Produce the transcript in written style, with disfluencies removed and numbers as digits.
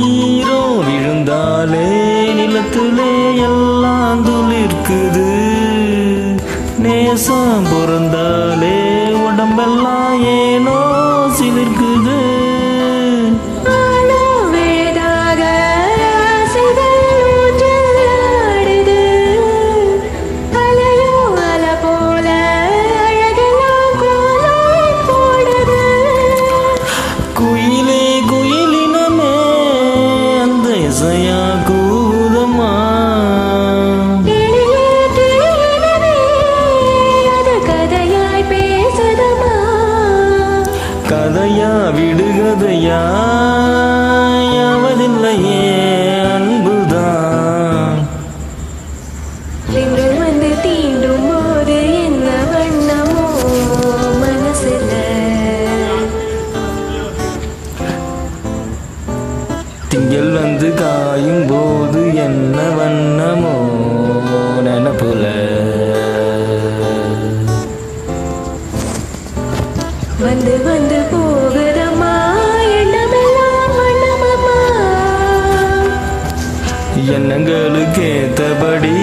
ஈரோ விழுந்தாலே நிலத்திலே எல்லாம் துளிர்க்குது. நேசம் பொறந்தாலே உடம்பெல்லாம் ஏனோ சிலிர்க்குது. குயிலே குயிலினமே அந்த இசையா கூதமா. கதையா விடுகதையா யாவதில்லையே அன்புதான். திங்கள் வந்து தீண்டும் போது என்ன வண்ணமோ மனசுல. திங்கள் வந்து காயும் போது என்ன வண்ணமோ நினப்புல. வந்து வந்து போகுதம்மா எண்ணமெல்லாம் வண்ணமம்மா. எண்ணங்களுக்கு ஏத்தபடி